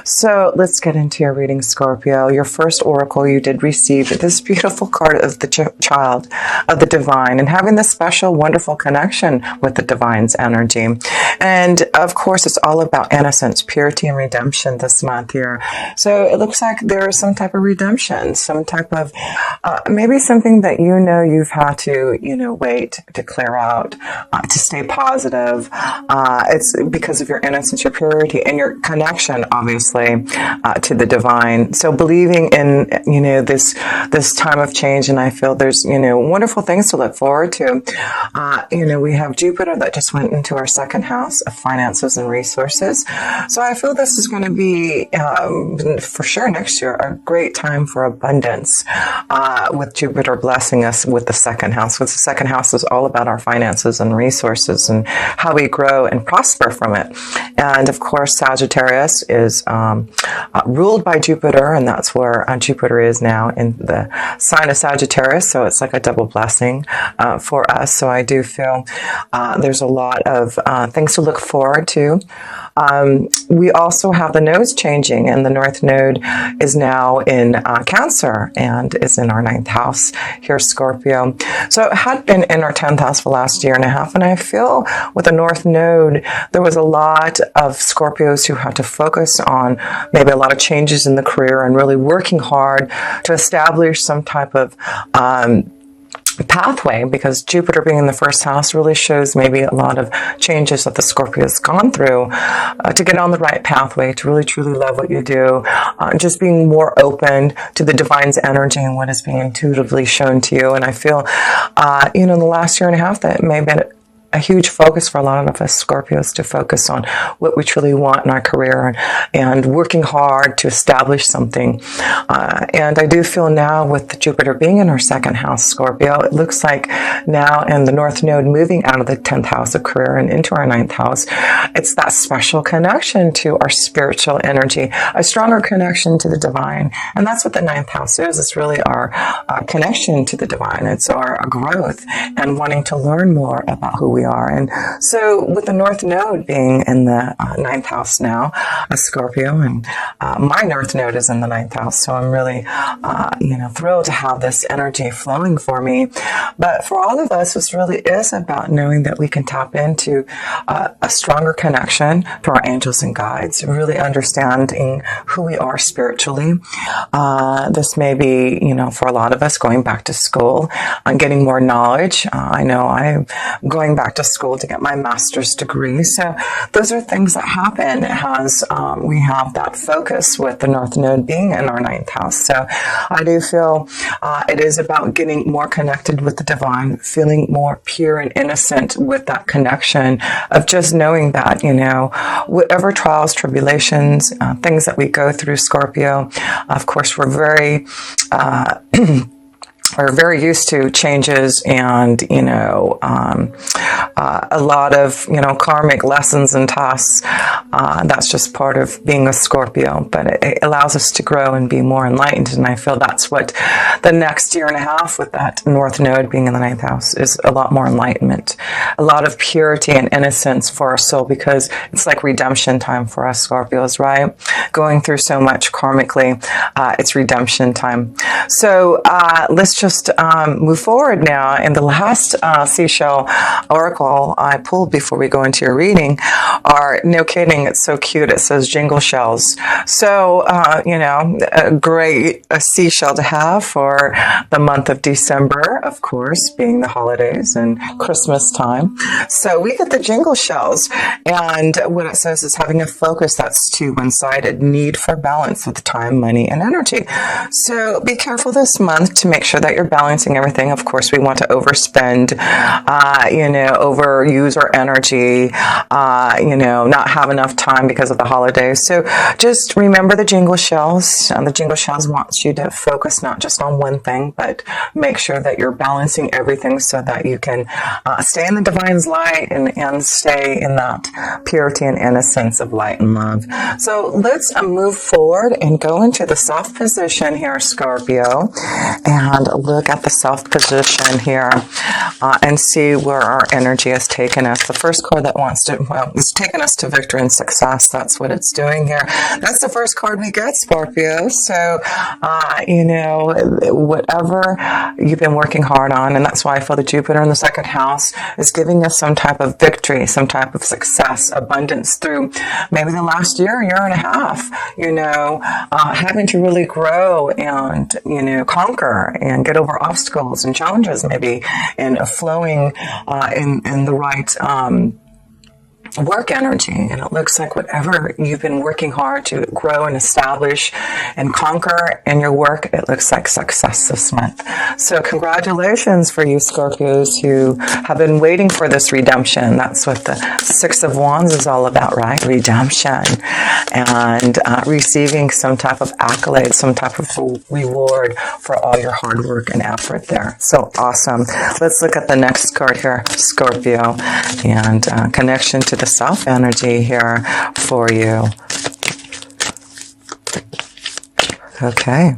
So let's get into your reading, Scorpio. Your first oracle, you did receive this beautiful card of the child of the divine and having this special, wonderful connection with the divine's energy. And of course, it's all about innocence, purity, and redemption this month here. So it looks like there is some type of redemption, some type of maybe something that you've had to wait to clear out, to stay positive. It's because of your innocence, your purity, and your connection, obviously, to the divine. So believing in this time of change, and I feel there's wonderful things to look forward to. We have Jupiter that just went into our second house of finances and resources. So I feel this is going to be for sure next year a great time for abundance, with Jupiter blessing us with the second house. Because the second house is all about our finances and resources and how we grow and prosper from it. And of course, Sagittarius is ruled by Jupiter, and that's where Jupiter is now in the sign of Sagittarius. So it's like a double blessing for us. So I do feel there's a lot of things to look forward to. We also have the nodes changing, and the North Node is now in Cancer and is in our 9th house here, Scorpio. So it had been in our 10th house for the last year and a half, and I feel with the North Node, there was a lot of Scorpios who had to focus on maybe a lot of changes in the career and really working hard to establish some type of pathway, because Jupiter being in the first house really shows maybe a lot of changes that the Scorpio has gone through to get on the right pathway, to really truly love what you do, just being more open to the divine's energy and what is being intuitively shown to you. And I feel, in the last year and a half, that may have been a huge focus for a lot of us Scorpios to focus on what we truly want in our career and working hard to establish something. And I do feel now with the Jupiter being in our second house, Scorpio, it looks like now in the North Node moving out of the 10th house of career and into our 9th house, it's that special connection to our spiritual energy, a stronger connection to the divine. And that's what the 9th house is. It's really our connection to the divine. It's our growth and wanting to learn more about who we are. And so with the North Node being in the 9th house now, a Scorpio, and my North Node is in the 9th house, so I'm really thrilled to have this energy flowing for me. But for all of us, this really is about knowing that we can tap into a stronger connection to our angels and guides, really understanding who we are spiritually. This may be, for a lot of us, going back to school and getting more knowledge. I know I'm going back to school to get my master's degree. So those are things that happen as we have that focus with the North Node being in our 9th house. So I do feel it is about getting more connected with the divine, feeling more pure and innocent with that connection of just knowing that, whatever trials, tribulations, things that we go through, Scorpio, of course, we're very are very used to changes and, a lot of, karmic lessons and tasks. That's just part of being a Scorpio, but it allows us to grow and be more enlightened. And I feel that's what the next year and a half with that North Node being in the 9th house is, a lot more enlightenment, a lot of purity and innocence for our soul, because it's like redemption time for us Scorpios, right? Going through so much karmically, it's redemption time. So let's just move forward now. And the last seashell oracle I pulled before we go into your reading are, no kidding, it's so cute. It says jingle shells. So, a great seashell to have for the month of December, of course, being the holidays and Christmas time. So we get the jingle shells. And what it says is having a focus that's too one-sided, need for balance with time, money, and energy. So be careful this month to make sure that you're balancing everything. Of course, we want to overspend, overuse our energy, not have enough time because of the holidays. So just remember the jingle shells. The jingle shells wants you to focus not just on one thing, but make sure that you're balancing everything so that you can stay in the divine's light and stay in that purity and innocence of light and love. So let's move forward and go into the soft position here, Scorpio. Scorpio, and look at the South position here and see where our energy has taken us. The first card that wants to, well, it's taken us to victory and success. That's what it's doing here. That's the first card we get, Scorpio. So, you know, whatever you've been working hard on, and that's why I feel the Jupiter in the second house is giving us some type of victory, some type of success, abundance through maybe the last year and a half, you know, having to really grow and, you know, conquer and get over obstacles and challenges maybe, and flowing in the right work energy. And it looks like whatever you've been working hard to grow and establish and conquer in your work, it looks like success this month. So congratulations for you Scorpios who have been waiting for this redemption. That's what the Six of Wands is all about, right? Redemption and receiving some type of accolade, some type of reward for all your hard work and effort there. So awesome. Let's look at the next card here, Scorpio, and connection to the South energy here for you. Okay.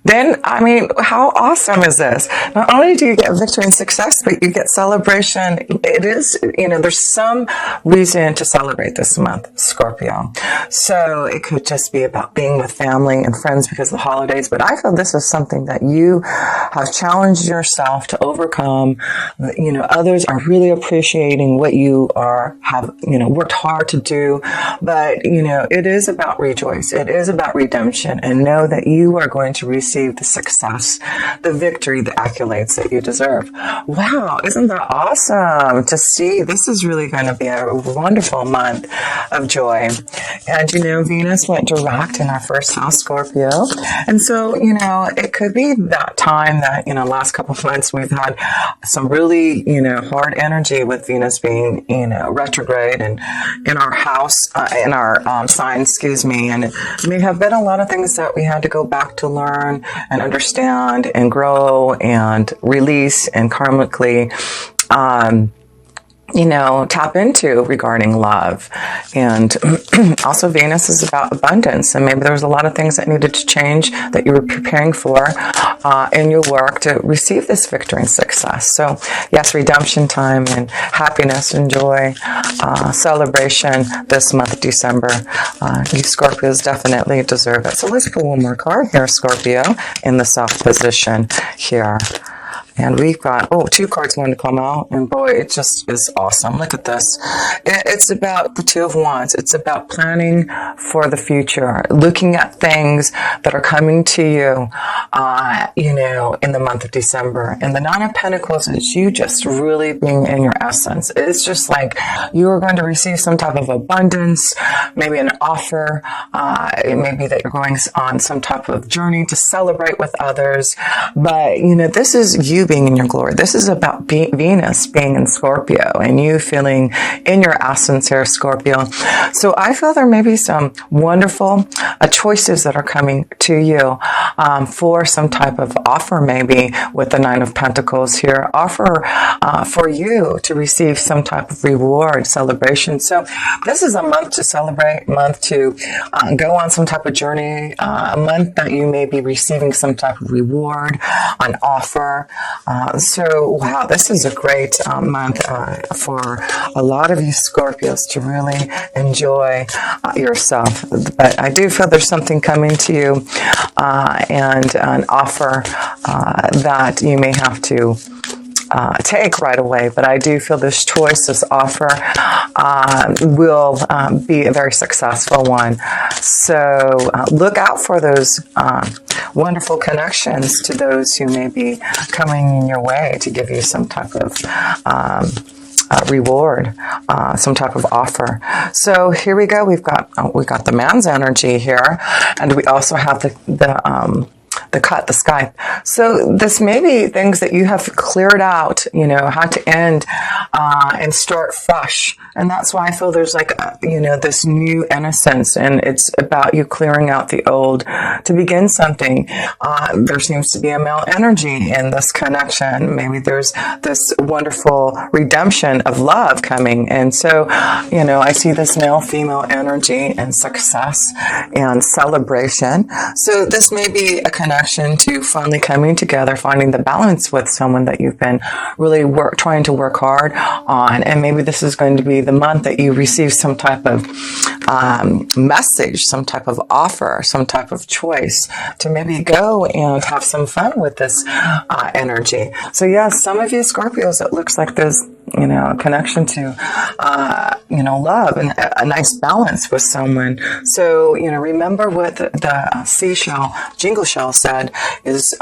Then, I mean, how awesome is this? Not only do you get victory and success, but you get celebration. It is, you know, there's some reason to celebrate this month, Scorpio. So it could just be about being with family and friends because of the holidays. But I feel this is something that you have challenged yourself to overcome. You know, others are really appreciating what you have, you know, worked hard to do. But, you know, it is about rejoice. It is about redemption, and know that you are going to receive the success, the victory, the accolades that you deserve. Wow, isn't that awesome to see? This is really going to be a wonderful month of joy. And, you know, Venus went direct in our first house, Scorpio. And so, you know, it could be that time that, you know, last couple of months we've had some really, you know, hard energy with Venus being, you know, retrograde and in our house, in our sign, excuse me. And it may have been a lot of things that we had to go back to learn and understand and grow and release and karmically, you know, tap into regarding love. And also Venus is about abundance. And maybe there was a lot of things that needed to change that you were preparing for in your work to receive this victory and success. So yes, redemption time and happiness and joy, celebration this month, December. You Scorpios definitely deserve it. So let's pull one more card here, Scorpio, in the South position here. And we've got, two cards want to come out. And boy, it just is awesome. Look at this. It's about the Two of Wands. It's about planning for the future, looking at things that are coming to you, you know, in the month of December. And the Nine of Pentacles is you just really being in your essence. It's just like you are going to receive some type of abundance, maybe an offer. It may be that you're going on some type of journey to celebrate with others. But, you know, this is you being in your glory. This is about Venus being in Scorpio and you feeling in your essence here, Scorpio. So I feel there may be some wonderful choices that are coming to you for some type of offer, maybe with the Nine of Pentacles here. Offer for you to receive some type of reward, celebration. So this is a month to celebrate, month to go on some type of journey, a month that you may be receiving some type of reward, an offer. So, wow, this is a great month for a lot of you Scorpios to really enjoy yourself. But I do feel there's something coming to you and an offer that you may have to take right away. But I do feel this choice, this offer will be a very successful one. So look out for those wonderful connections to those who may be coming your way to give you some type of reward, some type of offer. So here we go. We've got the man's energy here, and we also have the sky. So this may be things that you have cleared out, you know, how to end and start fresh. And that's why I feel there's like, you know, this new innocence, and it's about you clearing out the old to begin something. There seems to be a male energy in this connection. Maybe there's this wonderful redemption of love coming. And so, you know, I see this male-female energy and success and celebration. So this may be a connection connection to finally coming together, finding the balance with someone that you've been really trying to work hard on. And maybe this is going to be the month that you receive some type of message, some type of offer, some type of choice to maybe go and have some fun with this energy. So yes, some of you Scorpios, it looks like there's, a connection to, love and a nice balance with someone. So, remember what the seashell, jingle shell said is,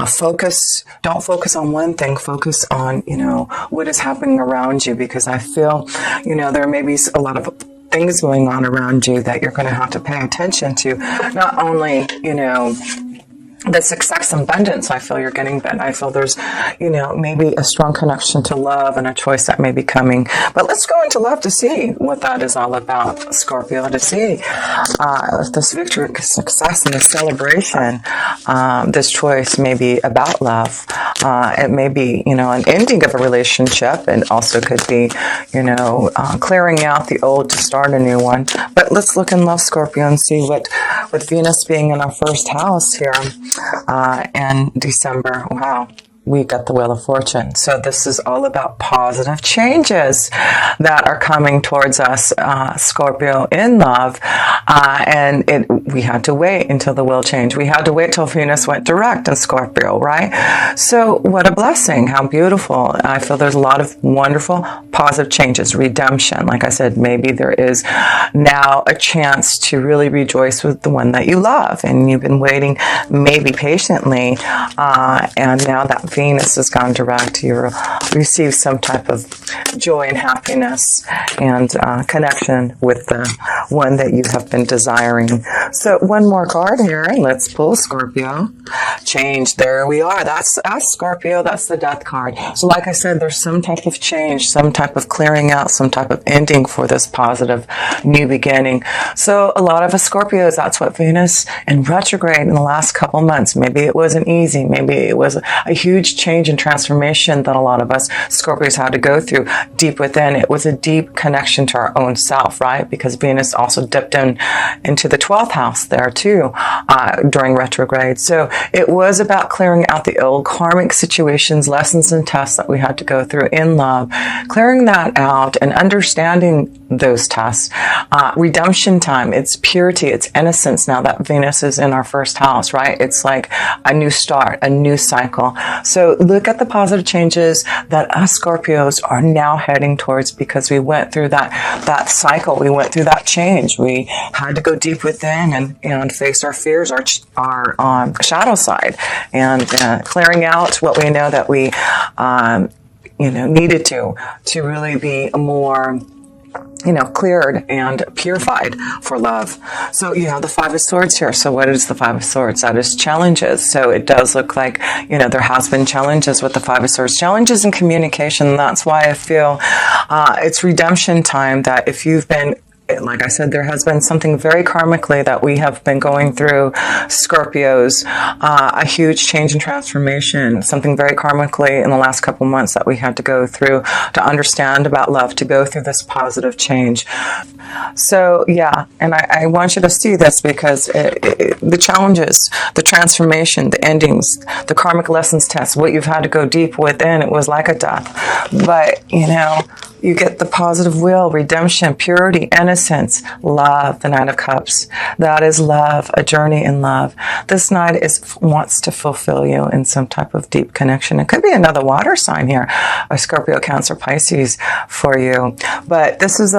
focus, don't focus on one thing, focus on, what is happening around you, because I feel, there may be a lot of things going on around you that you're going to have to pay attention to. Not only, the success and abundance I feel you're getting, but I feel there's, maybe a strong connection to love and a choice that may be coming. But let's go into love to see what that is all about, Scorpio, to see this victory, success, and the celebration. This choice may be about love. It may be, an ending of a relationship, and also could be, clearing out the old to start a new one. But let's look in love, Scorpio, and see what, with Venus being in our first house here, in December. Wow. We got the Wheel of Fortune. So this is all about positive changes that are coming towards us, Scorpio, in love. We had to wait until the wheel changed. We had to wait till Venus went direct in Scorpio, right? So what a blessing. How beautiful. I feel there's a lot of wonderful positive changes. Redemption. Like I said, maybe there is now a chance to really rejoice with the one that you love. And you've been waiting maybe patiently. And now that Venus has gone direct, you receive some type of joy and happiness and connection with the one that you have been desiring. So one more card here. Let's pull, Scorpio. Change. There we are. That's us, Scorpio. That's the Death card. So like I said, there's some type of change, some type of clearing out, some type of ending for this positive new beginning. So a lot of us Scorpios, that's what Venus in retrograde in the last couple months. Maybe it wasn't easy. Maybe it was a huge change and transformation that a lot of us Scorpios had to go through deep within. It was a deep connection to our own self, right? Because Venus also dipped into the 12th house there too, during retrograde. So it was about clearing out the old karmic situations, lessons and tests that we had to go through in love, clearing that out and understanding those tests. Redemption time, it's purity, it's innocence now that Venus is in our first house, right? It's like a new start, a new cycle. So look at the positive changes that us Scorpios are now heading towards, because we went through that cycle. We went through that change. We had to go deep within and face our fears, our shadow side, and clearing out what we know that we needed to really be more cleared and purified for love. So you have the Five of Swords here. So what is the Five of Swords? That is challenges. So it does look like, there has been challenges with the Five of Swords, challenges in communication. That's why I feel it's redemption time, that if you've been, like I said, there has been something very karmically that we have been going through, Scorpios, a huge change and transformation, something very karmically in the last couple months that we had to go through to understand about love, to go through this positive change. So yeah, and I want you to see this, because the challenges, the transformation, the endings, the karmic lessons test, what you've had to go deep within, it was like a death. But, you get the positive wheel, redemption, purity, innocence, love, the Knight of Cups. That is love, a journey in love. This Knight wants to fulfill you in some type of deep connection. It could be another water sign here, a Scorpio, Cancer, Pisces for you. But this is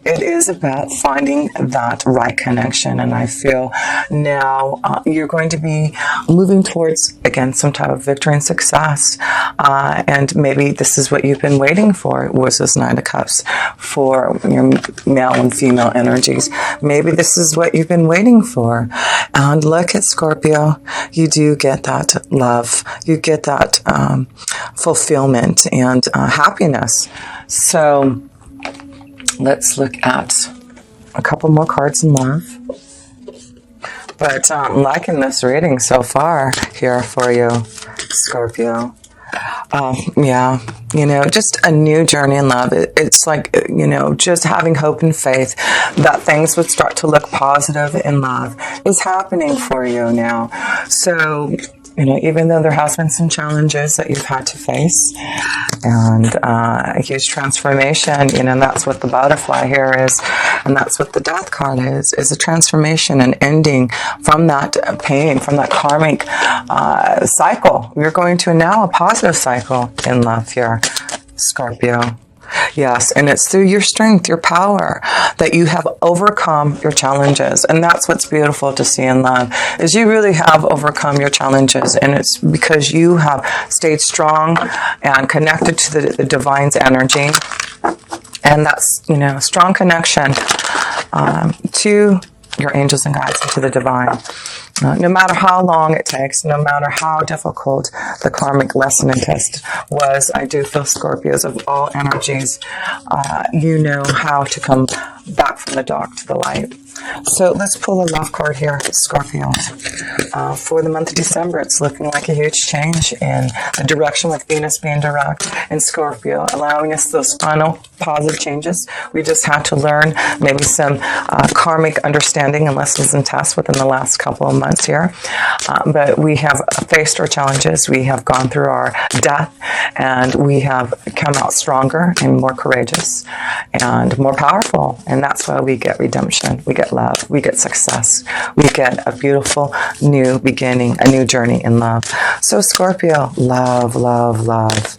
it is about finding that right connection. And I feel now you're going to be moving towards, again, some type of victory and success. And maybe this is what you've been waiting for, was this Nine of Cups for your male and female energies. Maybe this is what you've been waiting for. And look at Scorpio. You do get that love. You get that fulfillment and happiness. So let's look at a couple more cards in love. But I'm liking this reading so far here for you, Scorpio. Just a new journey in love. It's like, just having hope and faith that things would start to look positive in love. is happening for you now. So, even though there has been some challenges that you've had to face and a huge transformation, and that's what the butterfly here is, and that's what the death card is a transformation and ending from that pain, from that karmic cycle. You're going to now a positive cycle in love here, Scorpio. Yes, and it's through your strength, your power, that you have overcome your challenges. And that's what's beautiful to see in love, is you really have overcome your challenges. And it's because you have stayed strong and connected to the divine's energy. And that's, strong connection to your angels and guides, and to the divine. No matter how long it takes, no matter how difficult the karmic lesson and test was, I do feel, Scorpios, of all energies, you know how to come back from the dark to the light. So let's pull a love card here, Scorpios. For the month of December, it's looking like a huge change in the direction, with Venus being direct in Scorpio, allowing us those final positive changes. We just had to learn maybe some karmic understanding and lessons and tests within the last couple of months here. But we have faced our challenges. We have gone through our death, and we have come out stronger and more courageous and more powerful. And that's why we get redemption. We get love. We get success. We get a beautiful new beginning, a new journey in love. So Scorpio, love, love, love.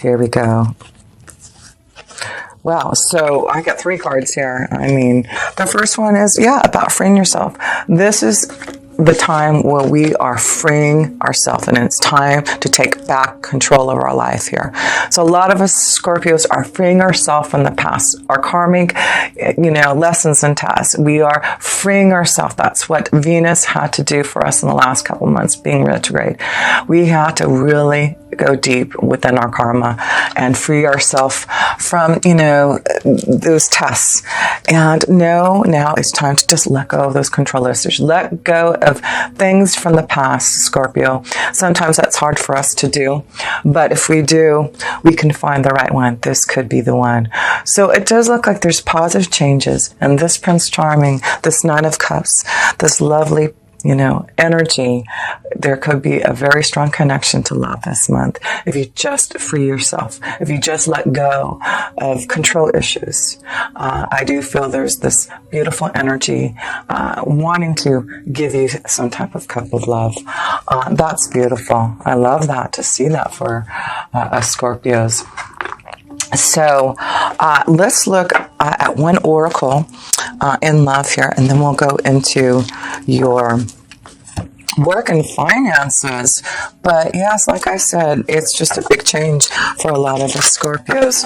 Here we go. Wow, so I got 3 cards here. The first one is, about freeing yourself. This is the time where we are freeing ourselves, and it's time to take back control of our life here. So a lot of us Scorpios are freeing ourselves from the past, our karmic, lessons and tasks. We are freeing ourselves. That's what Venus had to do for us in the last couple months, being retrograde. We had to really go deep within our karma and free ourselves from, those tests. And now it's time to just let go of those control issues. Let go of things from the past, Scorpio. Sometimes that's hard for us to do, but if we do, we can find the right one. This could be the one. So it does look like there's positive changes, and this Prince Charming, this Nine of Cups, this lovely energy, there could be a very strong connection to love this month. If you just free yourself, if you just let go of control issues, I do feel there's this beautiful energy wanting to give you some type of cup of love. That's beautiful. I love that, to see that for us Scorpios. So let's look at one oracle in love here, and then we'll go into your work and finances. But yes, like I said, it's just a big change for a lot of us Scorpios,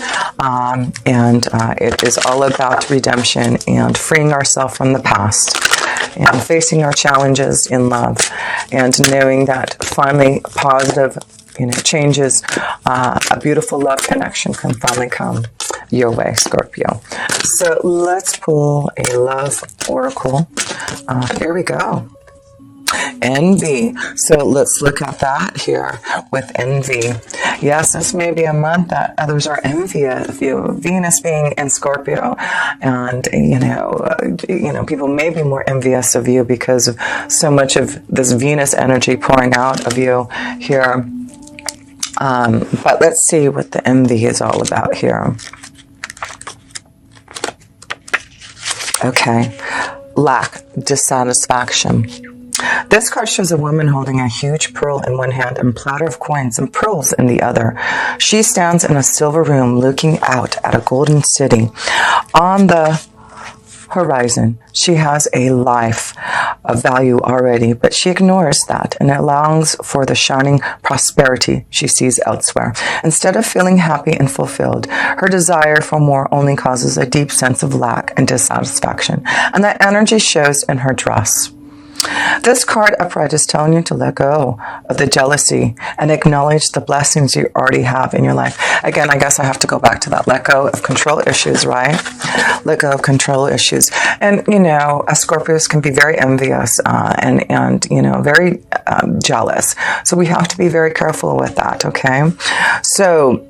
and it is all about redemption and freeing ourselves from the past and facing our challenges in love, and knowing that finally positive changes, a beautiful love connection can finally come your way, Scorpio. So let's pull a love oracle. Here we go. Envy. So let's look at that here with envy. Yes, this may be a month that others are envious of you. Venus being in Scorpio, and people may be more envious of you because of so much of this Venus energy pouring out of you here. But let's see what the envy is all about here. Okay. Lack, dissatisfaction. This card shows a woman holding a huge pearl in one hand and a platter of coins and pearls in the other. She stands in a silver room looking out at a golden city. On the horizon, she has a life of value already, but she ignores that and longs for the shining prosperity she sees elsewhere. Instead of feeling happy and fulfilled, her desire for more only causes a deep sense of lack and dissatisfaction, and that energy shows in her dress. This card upright is telling you to let go of the jealousy and acknowledge the blessings you already have in your life. Again, I guess I have to go back to that. Let go of control issues, right? Let go of control issues. And, Scorpios can be very envious and very jealous. So we have to be very careful with that, okay? So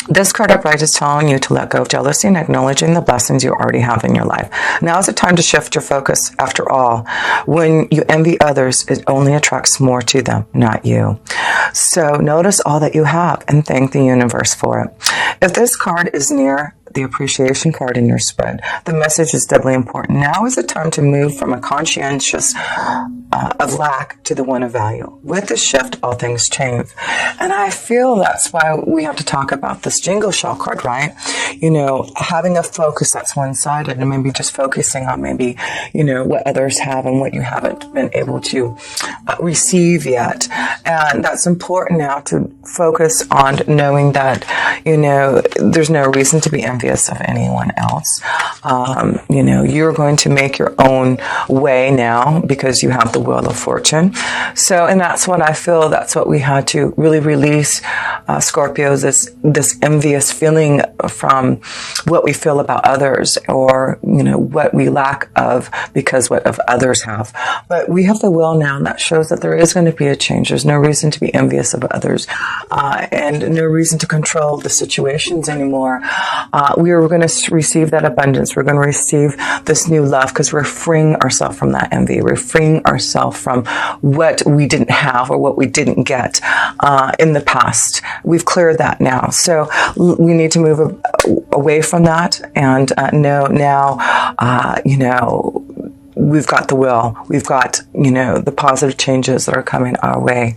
This card upright is telling you to let go of jealousy and acknowledging the blessings you already have in your life. Now is the time to shift your focus. After all, when you envy others, it only attracts more to them, not you. So notice all that you have and thank the universe for it. If this card is near the appreciation card in your spread, the message is doubly important. Now is the time to move from a conscientious of lack to the one of value. With the shift, all things change. And I feel that's why we have to talk about this jingle shell card, right? You know, having a focus that's one-sided and maybe just focusing on maybe, you know, what others have and what you haven't been able to receive yet. And that's important now to focus on knowing that, you know, there's no reason to be envious of anyone else. You know, you're going to make your own way now because you have the wheel of fortune. So, and that's what I feel, that's what we had to really release, Scorpios, this envious feeling from what we feel about others, or, you know, what we lack of because what of others have. But we have the will now, and that shows that there is going to be a change. There's no reason to be envious of others, and no reason to control the situations anymore. We are going to receive that abundance. We're going to receive this new love because we're freeing ourselves from that envy. We're freeing ourselves from what we didn't have or what we didn't get in the past. We've cleared that now. So we need to move away from that and know now, you know, we've got the will. We've got, you know, the positive changes that are coming our way.